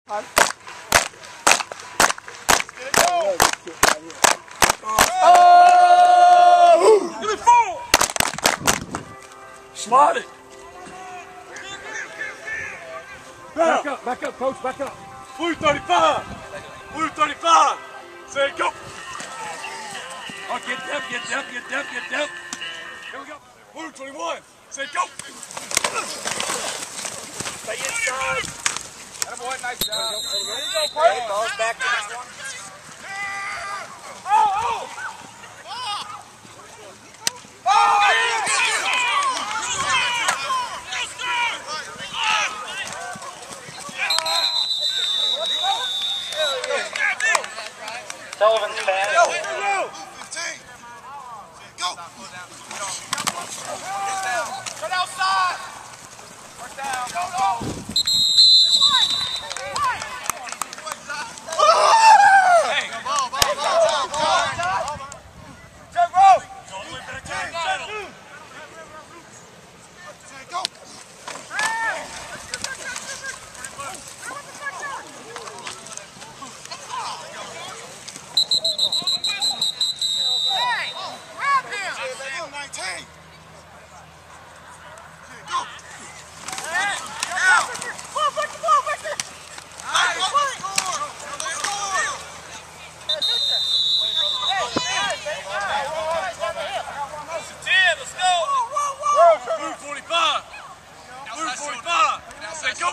Oh! Give me 4! Slide it! Back up, coach, back up. Blue 35! Blue 35! Say go! Oh, get depth. Here we go. Blue 21! Say go! Stay inside! Attaboy, nice job. There you go, Perk. Ball's back to this one. Sullivan's pass. Go! Cut outside! First down. Go! Hey, ball. Check roll! Go!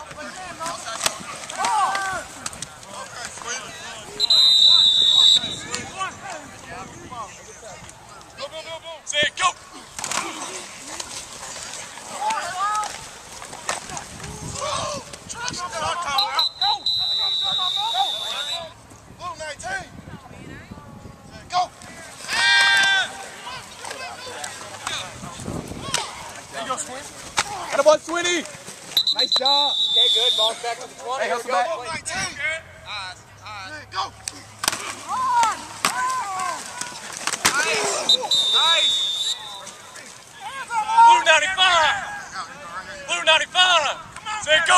Say go! Blue 19! Go! There you go, Swin. Attaboy, Swinny! Nice job! Okay, good. Ball's back to the 20. Hey, hustle back. Blue 19! Alright. Go! Nice! Blue 95! Blue 95! Say go!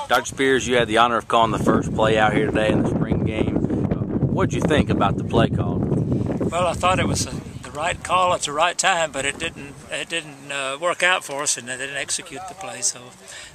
Dr. Spears, you had the honor of calling the first play out here today in the spring game. What did you think about the play call? Well, I thought it was the right call at the right time, but it didn't work out for us, and they didn't execute the play.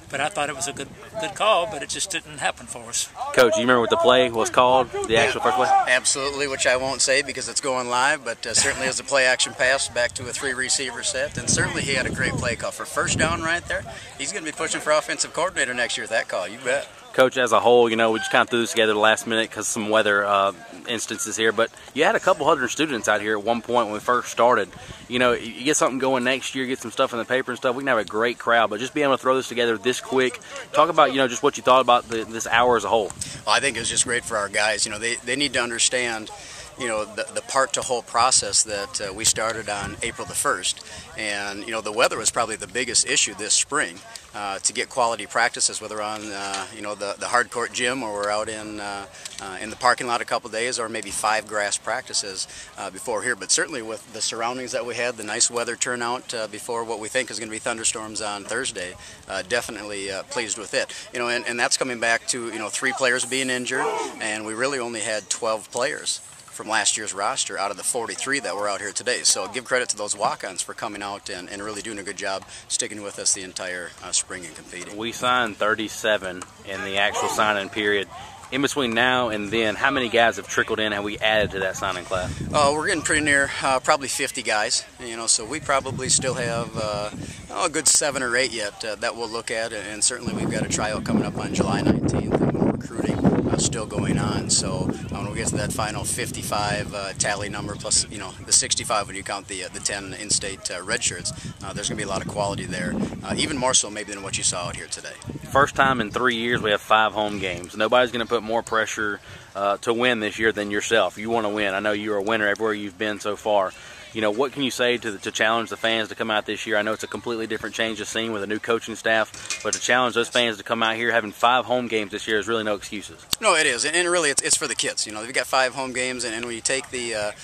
But I thought it was a good call, but it just didn't happen for us. Coach, you remember what the play was called? The actual first play? Absolutely, which I won't say because it's going live, but certainly as a play action pass back to a 3-receiver set, and certainly he had a great play call for first down right there. He's going to be pushing for offensive coordinator next year with that call, you bet. Coach, as a whole, we just kind of threw this together the last minute because some weather instances here, but you had a couple hundred students out here at one point when we first started. You get something going next year, get some stuff in the paper and stuff, we can have a great crowd, but just being able to throw this together this quick, talk about, just what you thought about this hour as a whole. Well, I think it was just great for our guys. They need to understand the part to whole process that we started on April the 1st. And, the weather was probably the biggest issue this spring to get quality practices, whether on, the hard court gym or we're out in the parking lot a couple days, or maybe 5 grass practices before here. But certainly with the surroundings that we had, the nice weather turnout before what we think is going to be thunderstorms on Thursday, definitely pleased with it. And that's coming back to, 3 players being injured, and we really only had 12 players from last year's roster out of the 43 that were out here today. So give credit to those walk-ons for coming out and really doing a good job sticking with us the entire spring and competing. We signed 37 in the actual signing period. In between now and then, how many guys have trickled in and we added to that signing class? We're getting pretty near probably 50 guys, so we probably still have a good 7 or 8 yet that we'll look at, and certainly we've got a tryout coming up on July 19th, and more recruiting still going on. So when we get to that final 55 tally number, plus the 65 when you count the 10 in-state red shirts, there's going to be a lot of quality there, even more so maybe than what you saw out here today. First time in 3 years we have 5 home games. Nobody's going to put more pressure to win this year than yourself. You want to win. I know you're a winner everywhere you've been so far. You know, what can you say to challenge the fans to come out this year? I know it's a completely different change of scene with a new coaching staff, but to challenge those fans to come out here, having 5 home games this year is really no excuses. No, it is, and really it's for the kids. You know, we've got 5 home games, and when you take the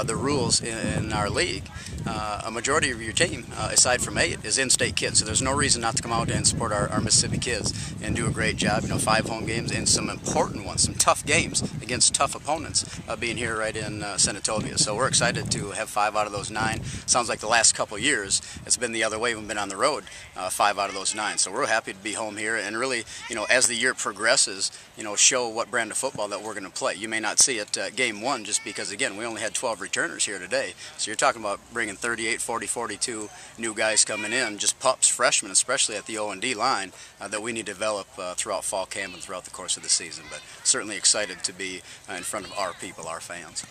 rules in our league, a majority of your team, aside from 8, is in-state kids. So there's no reason not to come out and support our Mississippi kids and do a great job. You know, 5 home games and some important ones, some tough games against tough opponents, being here right in Senatobia. So we're excited to have 5 out of those 9. Sounds like the last couple years it's been the other way. We've been on the road 5 out of those 9. So we're happy to be home here, and really, you know, as the year progresses, you know, show what brand of football that we're going to play. You may not see it game 1 just because, again, we only had 12 returners here today. So you're talking about bringing 38, 40, 42 new guys coming in, just pups, freshmen, especially at the O&D line, that we need to develop throughout fall camp and throughout the course of the season. But certainly excited to be in front of our people, our fans.